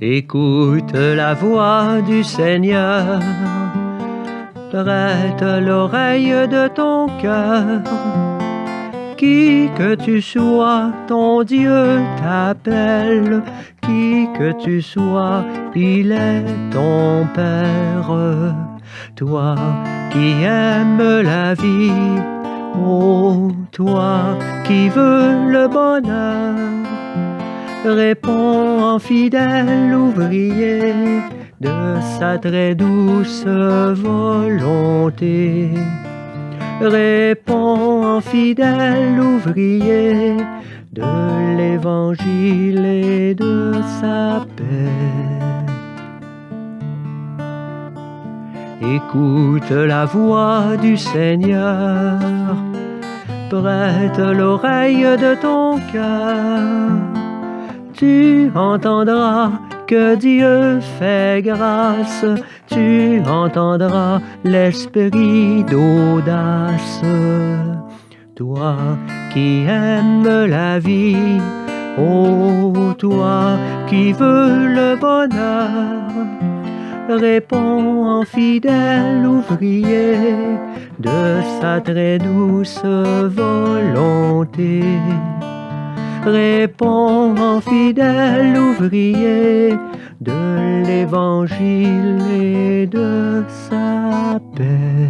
Écoute la voix du Seigneur, prête l'oreille de ton cœur. Qui que tu sois, ton Dieu t'appelle. Qui que tu sois, il est ton Père. Toi qui aimes la vie, oh toi qui veux le bonheur, réponds en fidèle ouvrier de sa très douce volonté. Réponds en fidèle ouvrier de l'évangile et de sa paix. Écoute la voix du Seigneur, prête l'oreille de ton cœur. Tu entendras que Dieu fait grâce, tu entendras l'esprit d'audace. Toi qui aimes la vie, oh toi qui veux le bonheur, réponds en fidèle ouvrier de sa très douce volonté. Réponds en fidèle ouvrier de l'évangile et de sa paix.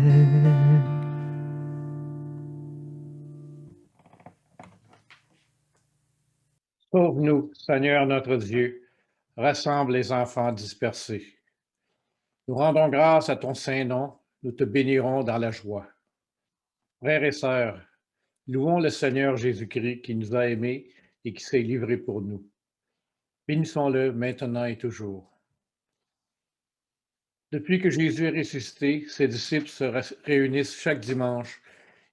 Sauve-nous, Seigneur notre Dieu, rassemble les enfants dispersés. Nous rendons grâce à ton saint nom, nous te bénirons dans la joie. Frères et sœurs, louons le Seigneur Jésus-Christ qui nous a aimés et qui s'est livré pour nous. Bénissons-le maintenant et toujours. Depuis que Jésus est ressuscité, ses disciples se réunissent chaque dimanche.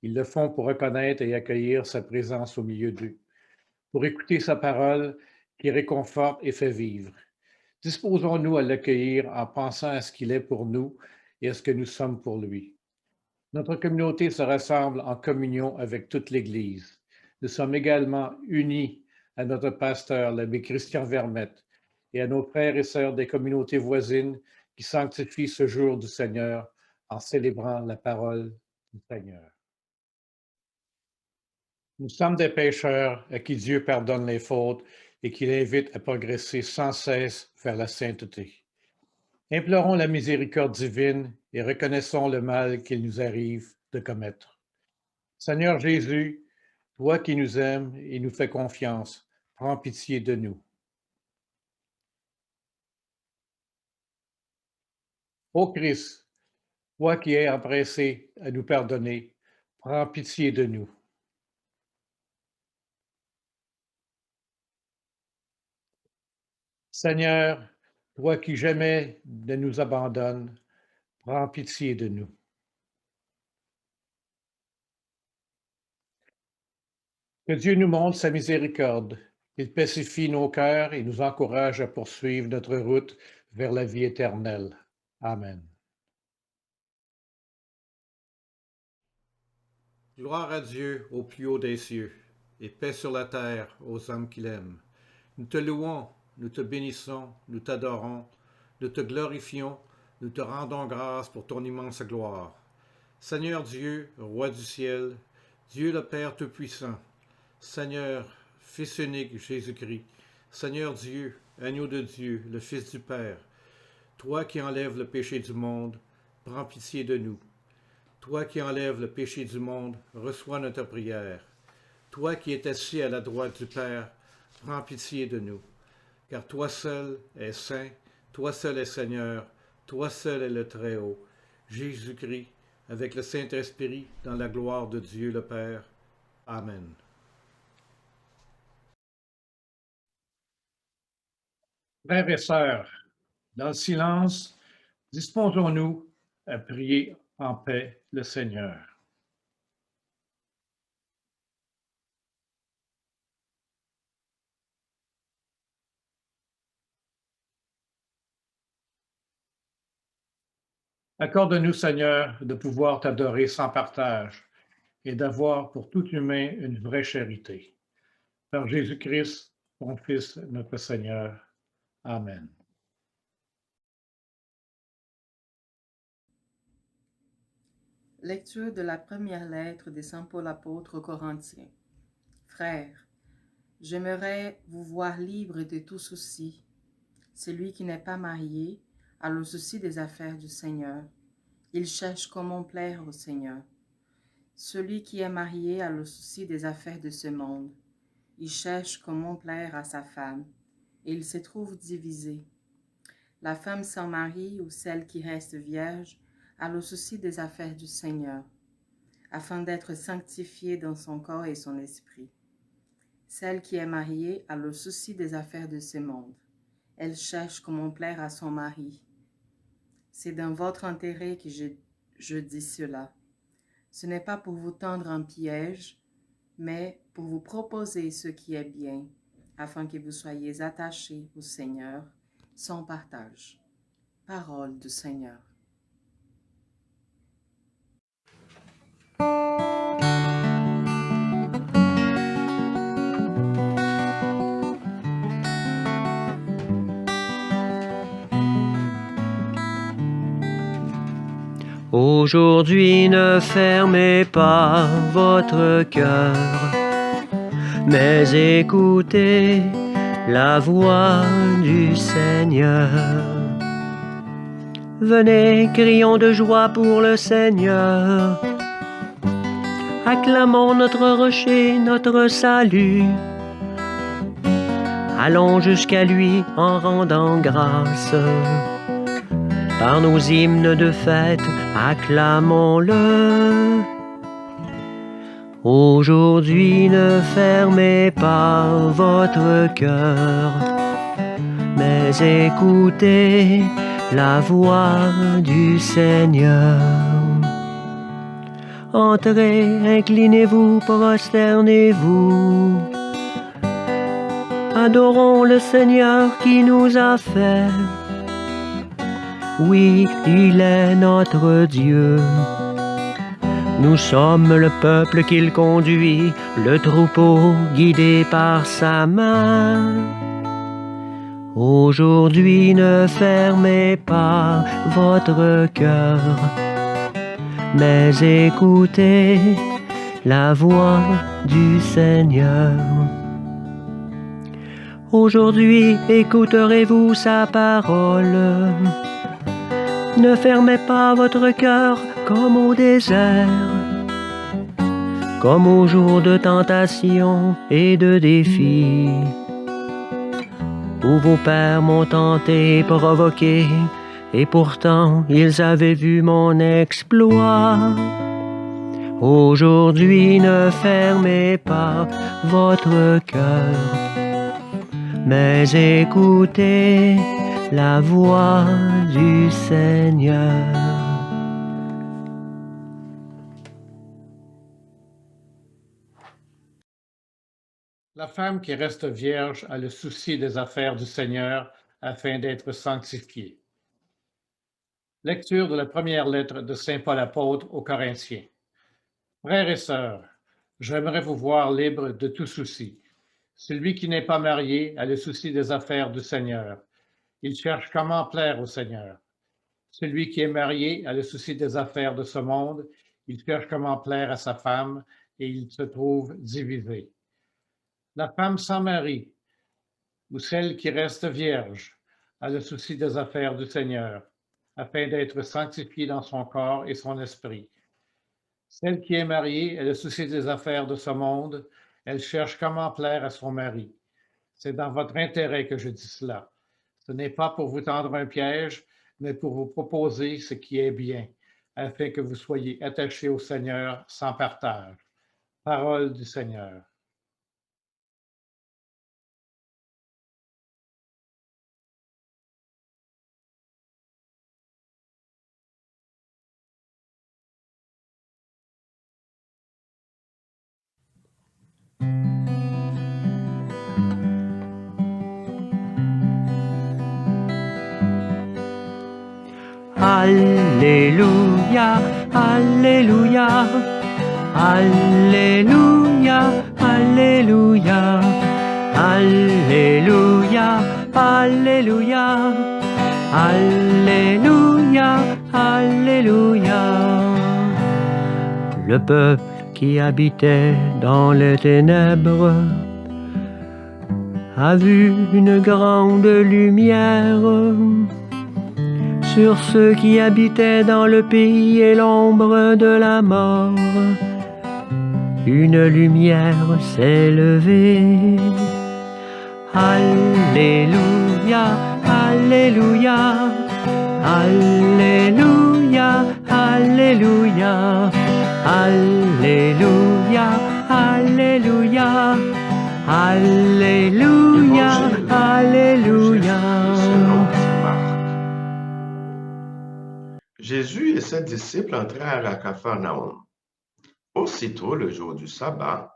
Ils le font pour reconnaître et accueillir sa présence au milieu d'eux, pour écouter sa parole qui réconforte et fait vivre. Disposons-nous à l'accueillir en pensant à ce qu'il est pour nous et à ce que nous sommes pour lui. Notre communauté se rassemble en communion avec toute l'Église. Nous sommes également unis à notre pasteur, l'abbé Christian Vermette, et à nos frères et sœurs des communautés voisines qui sanctifient ce jour du Seigneur en célébrant la parole du Seigneur. Nous sommes des pécheurs à qui Dieu pardonne les fautes et qui l'invite à progresser sans cesse vers la sainteté. Implorons la miséricorde divine et reconnaissons le mal qu'il nous arrive de commettre. Seigneur Jésus, toi qui nous aimes et nous fais confiance, prends pitié de nous. Ô Christ, toi qui es empressé à nous pardonner, prends pitié de nous. Seigneur, toi qui jamais ne nous abandonnes, prends pitié de nous. Que Dieu nous montre sa miséricorde. Il pacifie nos cœurs et nous encourage à poursuivre notre route vers la vie éternelle. Amen. Gloire à Dieu au plus haut des cieux, et paix sur la terre aux hommes qu'il aime. Nous te louons, nous te bénissons, nous t'adorons, nous te glorifions, nous te rendons grâce pour ton immense gloire. Seigneur Dieu, roi du ciel, Dieu le Père Tout-Puissant, Seigneur, Fils unique Jésus-Christ, Seigneur Dieu, agneau de Dieu, le Fils du Père, toi qui enlèves le péché du monde, prends pitié de nous. Toi qui enlèves le péché du monde, reçois notre prière. Toi qui es assis à la droite du Père, prends pitié de nous. Car toi seul es saint, toi seul es Seigneur, toi seul es le Très-Haut, Jésus-Christ, avec le Saint-Esprit, dans la gloire de Dieu le Père. Amen. Frères et sœurs, dans le silence, disposons-nous à prier en paix le Seigneur. Accorde-nous, Seigneur, de pouvoir t'adorer sans partage et d'avoir pour tout humain une vraie charité. Par Jésus-Christ, ton Fils, notre Seigneur. Amen. Lecture de la première lettre de Saint Paul apôtre aux Corinthiens. Frères, j'aimerais vous voir libre de tout souci. Celui qui n'est pas marié a le souci des affaires du Seigneur. Il cherche comment plaire au Seigneur. Celui qui est marié a le souci des affaires de ce monde. Il cherche comment plaire à sa femme, et il se trouve divisé. La femme sans mari ou celle qui reste vierge a le souci des affaires du Seigneur, afin d'être sanctifiée dans son corps et son esprit. Celle qui est mariée a le souci des affaires de ce monde. Elle cherche comment plaire à son mari. C'est dans votre intérêt que je dis cela. Ce n'est pas pour vous tendre un piège, mais pour vous proposer ce qui est bien, afin que vous soyez attachés au Seigneur sans partage. Parole du Seigneur. Aujourd'hui ne fermez pas votre cœur, mais écoutez la voix du Seigneur. Venez, crions de joie pour le Seigneur. Acclamons notre rocher, notre salut. Allons jusqu'à lui en rendant grâce. Par nos hymnes de fête, acclamons-le. Aujourd'hui ne fermez pas votre cœur, mais écoutez la voix du Seigneur. Entrez, inclinez-vous, prosternez-vous. Adorons le Seigneur qui nous a fait. Oui, il est notre Dieu. Nous sommes le peuple qu'il conduit, le troupeau guidé par sa main. Aujourd'hui ne fermez pas votre cœur, mais écoutez la voix du Seigneur. Aujourd'hui écouterez-vous sa parole. Ne fermez pas votre cœur comme au désert, comme au jour de tentation et de défi, où vos pères m'ont tenté et provoqué, et pourtant ils avaient vu mon exploit. Aujourd'hui ne fermez pas votre cœur, mais écoutez la voix du Seigneur. La femme qui reste vierge a le souci des affaires du Seigneur afin d'être sanctifiée. Lecture de la première lettre de Saint Paul apôtre aux Corinthiens. Frères et sœurs, j'aimerais vous voir libres de tout souci. Celui qui n'est pas marié a le souci des affaires du Seigneur. Il cherche comment plaire au Seigneur. Celui qui est marié a le souci des affaires de ce monde. Il cherche comment plaire à sa femme et il se trouve divisé. La femme sans mari, ou celle qui reste vierge, a le souci des affaires du Seigneur, afin d'être sanctifiée dans son corps et son esprit. Celle qui est mariée a le souci des affaires de ce monde. Elle cherche comment plaire à son mari. C'est dans votre intérêt que je dis cela. Ce n'est pas pour vous tendre un piège, mais pour vous proposer ce qui est bien, afin que vous soyez attachés au Seigneur sans partage. Parole du Seigneur. Alléluia, Alléluia, Alléluia, Alléluia, Alléluia, Alléluia, Alléluia, Alléluia. Le peuple qui habitait dans les ténèbres a vu une grande lumière. Sur ceux qui habitaient dans le pays et l'ombre de la mort, une lumière s'est levée. Alléluia, Alléluia, Alléluia, Alléluia, Alléluia, Alléluia, Alléluia, Alléluia. Jésus et ses disciples entrèrent à Capharnaüm. Aussitôt, le jour du sabbat,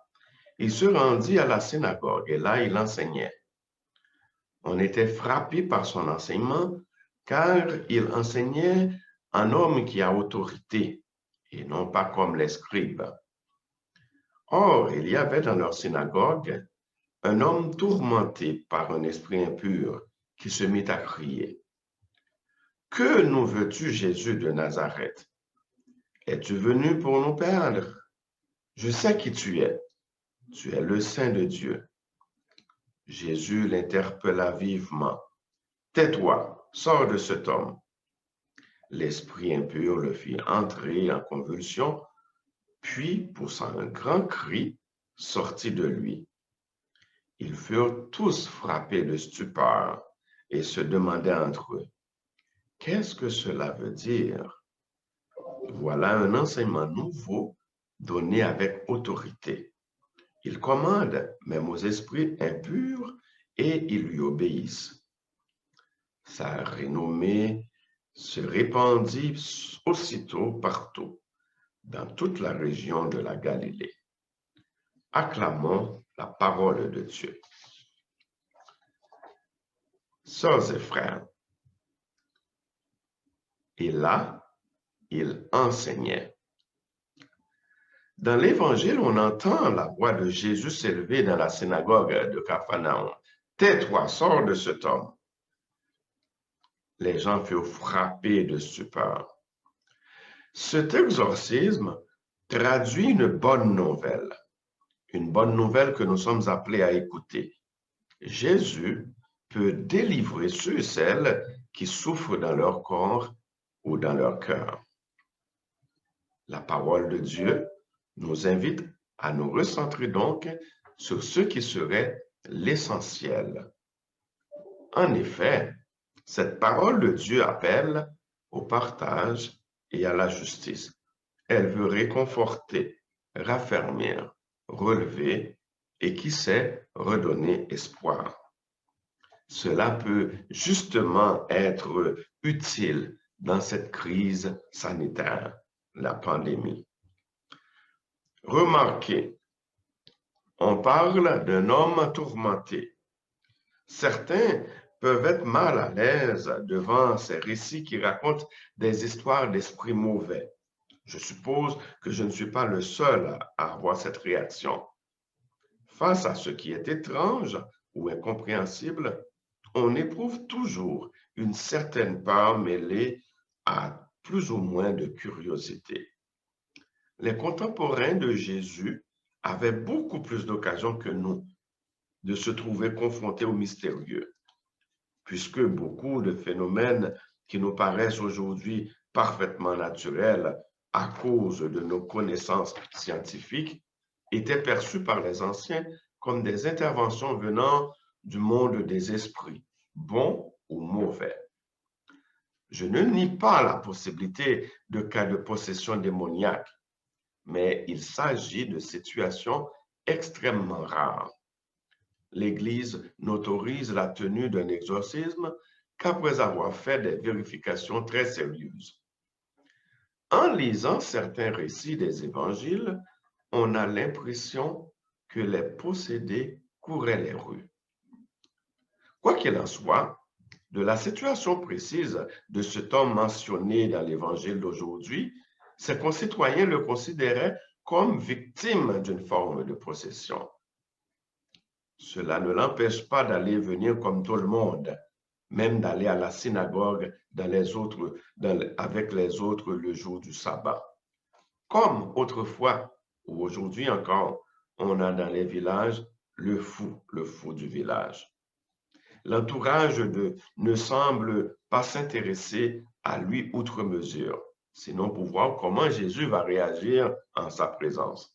il se rendit à la synagogue et là il enseignait. On était frappé par son enseignement car il enseignait un homme qui a autorité et non pas comme les scribes. Or, il y avait dans leur synagogue un homme tourmenté par un esprit impur qui se mit à crier. « Que nous veux-tu, Jésus de Nazareth? Es-tu venu pour nous perdre? Je sais qui tu es. Tu es le Saint de Dieu. » Jésus l'interpella vivement. « Tais-toi, sors de cet homme. » L'esprit impur le fit entrer en convulsion, puis, poussant un grand cri, sortit de lui. Ils furent tous frappés de stupeur et se demandaient entre eux, « Qu'est-ce que cela veut dire? » Voilà un enseignement nouveau donné avec autorité. Il commande même aux esprits impurs et ils lui obéissent. Sa renommée se répandit aussitôt partout, dans toute la région de la Galilée. Acclamons la parole de Dieu. Sœurs et frères, et là, il enseignait. Dans l'Évangile, on entend la voix de Jésus s'élever dans la synagogue de Capharnaüm. « Tais-toi, sors de cet homme. » Les gens furent frappés de stupeur. Cet exorcisme traduit une bonne nouvelle que nous sommes appelés à écouter. Jésus peut délivrer ceux et celles qui souffrent dans leur corps ou dans leur cœur. La parole de Dieu nous invite à nous recentrer donc sur ce qui serait l'essentiel. En effet, cette parole de Dieu appelle au partage et à la justice. Elle veut réconforter, raffermir, relever et qui sait, redonner espoir. Cela peut justement être utile dans cette crise sanitaire, la pandémie. Remarquez, on parle d'un homme tourmenté. Certains peuvent être mal à l'aise devant ces récits qui racontent des histoires d'esprits mauvais. Je suppose que je ne suis pas le seul à avoir cette réaction. Face à ce qui est étrange ou incompréhensible, on éprouve toujours une certaine peur mêlée à plus ou moins de curiosité. Les contemporains de Jésus avaient beaucoup plus d'occasions que nous de se trouver confrontés au mystérieux, puisque beaucoup de phénomènes qui nous paraissent aujourd'hui parfaitement naturels à cause de nos connaissances scientifiques étaient perçus par les anciens comme des interventions venant du monde des esprits, bons ou mauvais. Je ne nie pas la possibilité de cas de possession démoniaque, mais il s'agit de situations extrêmement rares. L'Église n'autorise la tenue d'un exorcisme qu'après avoir fait des vérifications très sérieuses. En lisant certains récits des évangiles, on a l'impression que les possédés couraient les rues. Quoi qu'il en soit, de la situation précise de cet homme mentionné dans l'évangile d'aujourd'hui, ses concitoyens le considéraient comme victime d'une forme de possession. Cela ne l'empêche pas d'aller et venir comme tout le monde, même d'aller à la synagogue avec les autres le jour du sabbat. comme autrefois ou aujourd'hui encore, on a dans les villages le fou du village. L'entourage ne semble pas s'intéresser à lui outre mesure, sinon pour voir comment Jésus va réagir en sa présence.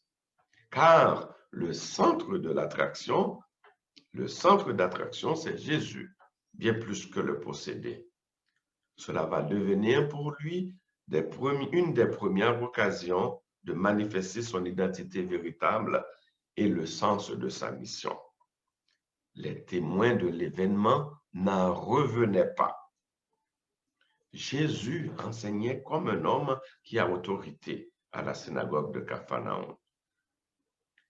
Car le centre d'attraction, c'est Jésus, bien plus que le possédé. Cela va devenir pour lui une des premières occasions de manifester son identité véritable et le sens de sa mission. Les témoins de l'événement n'en revenaient pas. Jésus enseignait comme un homme qui a autorité à la synagogue de Capharnaüm.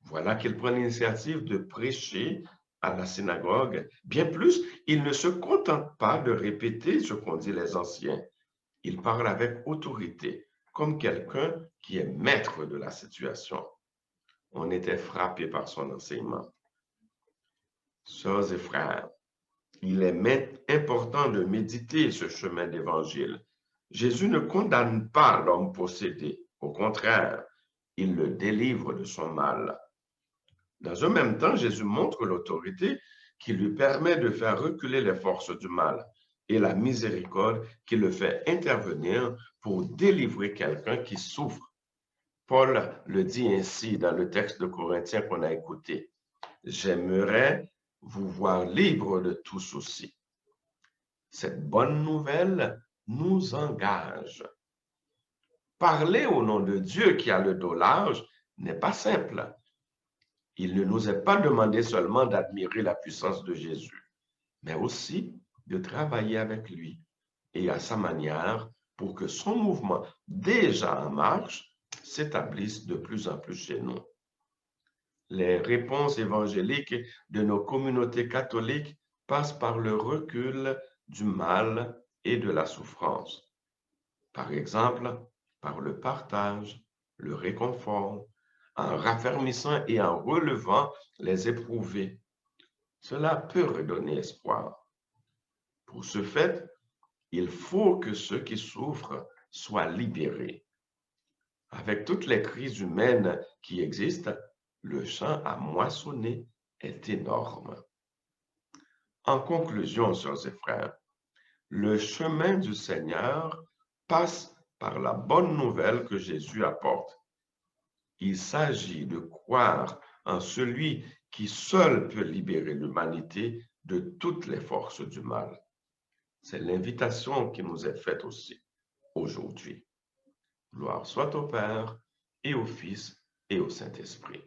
Voilà qu'il prend l'initiative de prêcher à la synagogue. Bien plus, il ne se contente pas de répéter ce qu'ont dit les anciens. Il parle avec autorité, comme quelqu'un qui est maître de la situation. On était frappé par son enseignement. Sœurs et frères, il est important de méditer ce chemin d'évangile. Jésus ne condamne pas l'homme possédé. Au contraire, il le délivre de son mal. Dans un même temps, Jésus montre l'autorité qui lui permet de faire reculer les forces du mal et la miséricorde qui le fait intervenir pour délivrer quelqu'un qui souffre. Paul le dit ainsi dans le texte de Corinthiens qu'on a écouté. « J'aimerais vous voir libre de tout souci. » Cette bonne nouvelle nous engage. Parler au nom de Dieu qui a le dos large n'est pas simple. Il ne nous est pas demandé seulement d'admirer la puissance de Jésus, mais aussi de travailler avec lui et à sa manière pour que son mouvement déjà en marche s'établisse de plus en plus chez nous. Les réponses évangéliques de nos communautés catholiques passent par le recul du mal et de la souffrance. Par exemple, par le partage, le réconfort, en raffermissant et en relevant les éprouvés. Cela peut redonner espoir. Pour ce fait, il faut que ceux qui souffrent soient libérés. Avec toutes les crises humaines qui existent, le champ à moissonner est énorme. En conclusion, sœurs et frères, le chemin du Seigneur passe par la bonne nouvelle que Jésus apporte. Il s'agit de croire en celui qui seul peut libérer l'humanité de toutes les forces du mal. C'est l'invitation qui nous est faite aussi aujourd'hui. Gloire soit au Père et au Fils et au Saint-Esprit.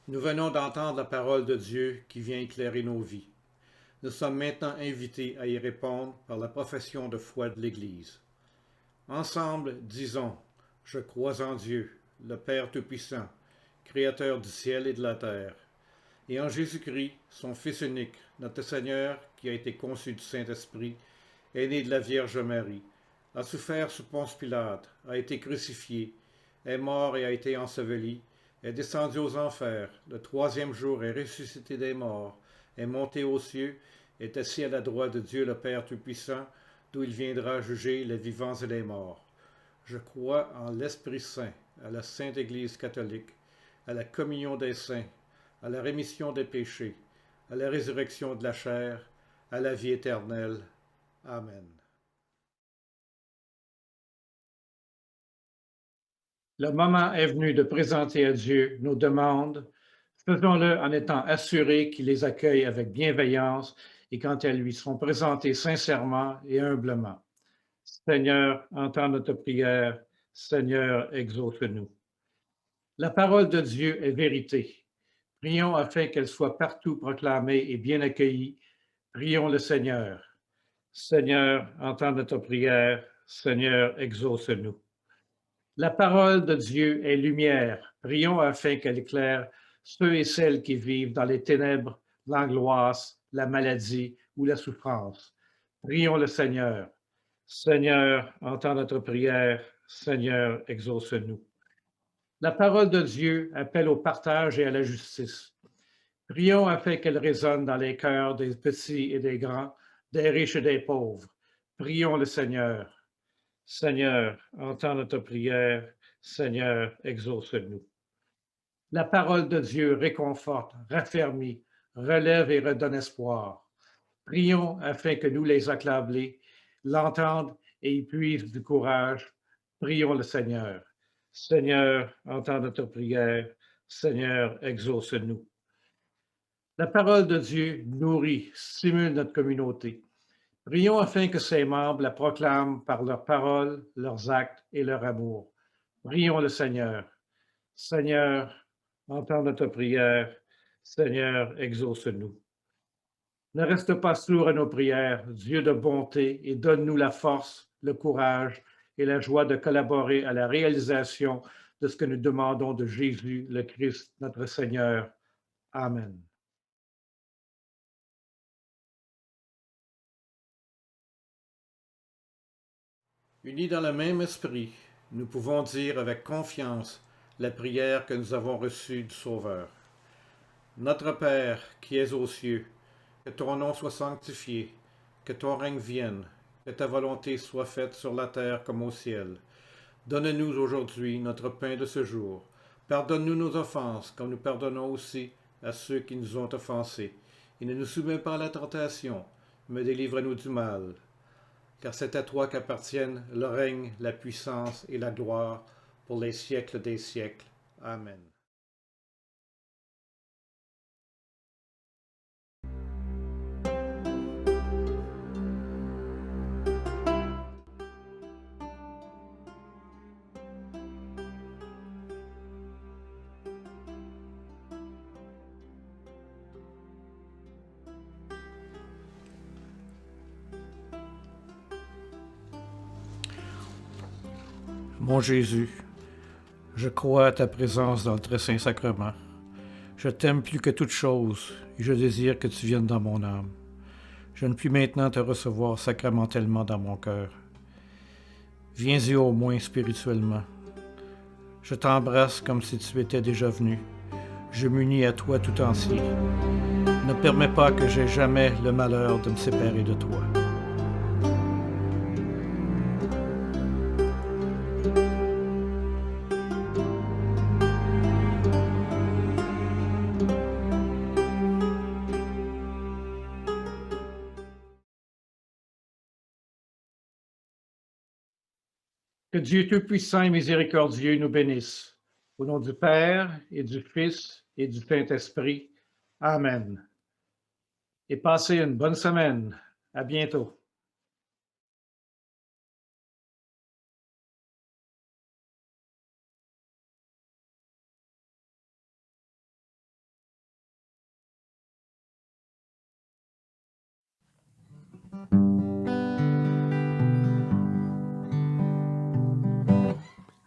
Nous venons d'entendre la parole de Dieu qui vient éclairer nos vies. Nous sommes maintenant invités à y répondre par la profession de foi de l'Église. Ensemble, disons, je crois en Dieu, le Père Tout-Puissant, Créateur du ciel et de la terre, et en Jésus-Christ, son Fils unique, notre Seigneur, qui a été conçu du Saint-Esprit, est né de la Vierge Marie, a souffert sous Ponce Pilate, a été crucifié, est mort et a été enseveli, est descendu aux enfers, le troisième jour est ressuscité des morts, est monté aux cieux, est assis à la droite de Dieu le Père Tout-Puissant, d'où il viendra juger les vivants et les morts. Je crois en l'Esprit Saint, à la Sainte Église catholique, à la communion des saints, à la rémission des péchés, à la résurrection de la chair, à la vie éternelle. Amen. Le moment est venu de présenter à Dieu nos demandes. Faisons-le en étant assurés qu'il les accueille avec bienveillance et quand elles lui seront présentées sincèrement et humblement. Seigneur, entends notre prière. Seigneur, exauce-nous. La parole de Dieu est vérité. Prions afin qu'elle soit partout proclamée et bien accueillie. Prions le Seigneur. Seigneur, entends notre prière. Seigneur, exauce-nous. La parole de Dieu est lumière. Prions afin qu'elle éclaire ceux et celles qui vivent dans les ténèbres, l'angoisse, la maladie ou la souffrance. Prions le Seigneur. Seigneur, entends notre prière. Seigneur, exauce-nous. La parole de Dieu appelle au partage et à la justice. Prions afin qu'elle résonne dans les cœurs des petits et des grands, des riches et des pauvres. Prions le Seigneur. Seigneur, entends notre prière. Seigneur, exauce-nous. La parole de Dieu réconforte, raffermit, relève et redonne espoir. Prions afin que nous, les accablés, l'entendent et y puisent du courage. Prions le Seigneur. Seigneur, entends notre prière. Seigneur, exauce-nous. La parole de Dieu nourrit, stimule notre communauté. Prions afin que ses membres la proclament par leurs paroles, leurs actes et leur amour. Prions le Seigneur. Seigneur, entends notre prière. Seigneur, exauce-nous. Ne reste pas sourd à nos prières, Dieu de bonté, et donne-nous la force, le courage et la joie de collaborer à la réalisation de ce que nous demandons de Jésus, le Christ, notre Seigneur. Amen. Unis dans le même esprit, nous pouvons dire avec confiance la prière que nous avons reçue du Sauveur. Notre Père qui es aux cieux, que ton nom soit sanctifié, que ton règne vienne, que ta volonté soit faite sur la terre comme au ciel. Donne-nous aujourd'hui notre pain de ce jour. Pardonne-nous nos offenses, comme nous pardonnons aussi à ceux qui nous ont offensés. Et ne nous soumets pas à la tentation, mais délivre-nous du mal. Car c'est à toi qu'appartiennent le règne, la puissance et la gloire pour les siècles des siècles. Amen. Mon Jésus, je crois à ta présence dans le très saint sacrement. Je t'aime plus que toute chose et je désire que tu viennes dans mon âme. Je ne puis maintenant te recevoir sacramentellement dans mon cœur. Viens-y au moins spirituellement. Je t'embrasse comme si tu étais déjà venu. Je m'unis à toi tout entier. Ne permets pas que j'aie jamais le malheur de me séparer de toi. Que Dieu Tout-Puissant et Miséricordieux nous bénisse. Au nom du Père et du Fils et du Saint-Esprit. Amen. Et passez une bonne semaine. À bientôt.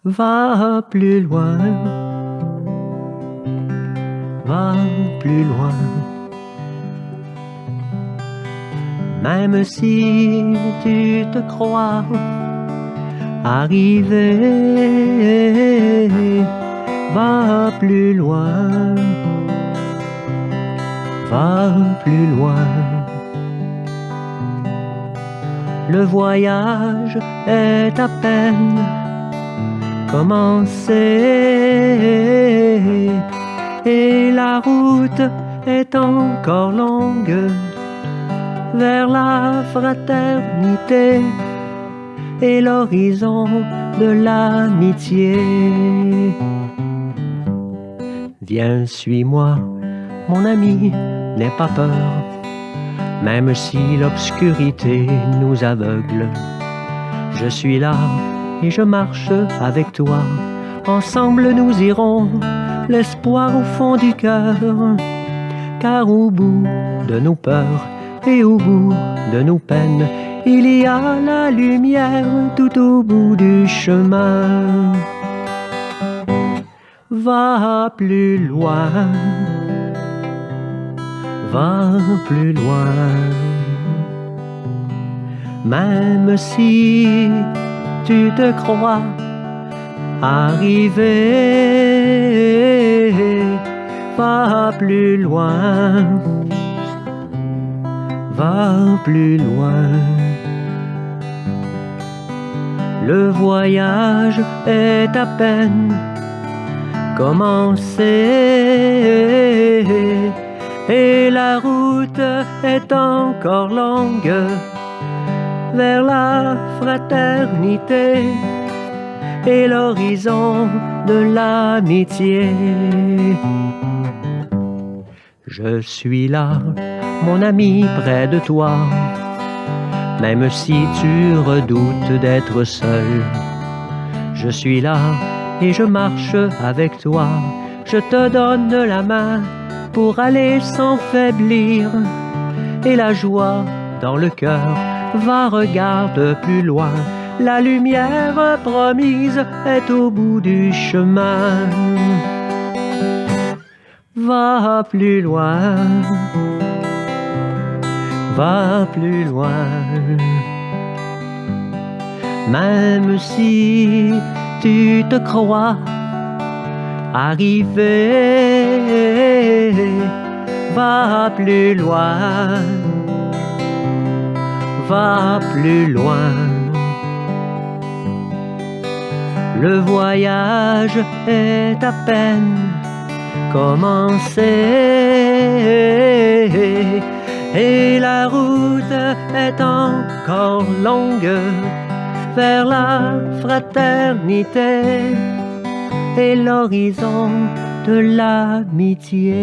Va plus loin, va plus loin. Même si tu te crois arrivé, va plus loin, va plus loin. Le voyage est à peine commencé et la route est encore longue vers la fraternité et l'horizon de l'amitié. Viens, suis-moi, mon ami, n'aie pas peur, même si l'obscurité nous aveugle. Je suis là et je marche avec toi. Ensemble nous irons, l'espoir au fond du cœur. Car au bout de nos peurs et au bout de nos peines, il y a la lumière tout au bout du chemin. Va plus loin, va plus loin. Même si tu te crois arrivé, va plus loin, va plus loin. Le voyage est à peine commencé et la route est encore longue vers la fraternité et l'horizon de l'amitié. Je suis là, mon ami, près de toi, même si tu redoutes d'être seul. Je suis là et je marche avec toi, je te donne la main pour aller sans faiblir. Et la joie dans le cœur va, regarde plus loin, la lumière promise est au bout du chemin. Va plus loin, va plus loin. Même si tu te crois arrivé, va plus loin, va plus loin. Le voyage est à peine commencé et la route est encore longue vers la fraternité et l'horizon de l'amitié.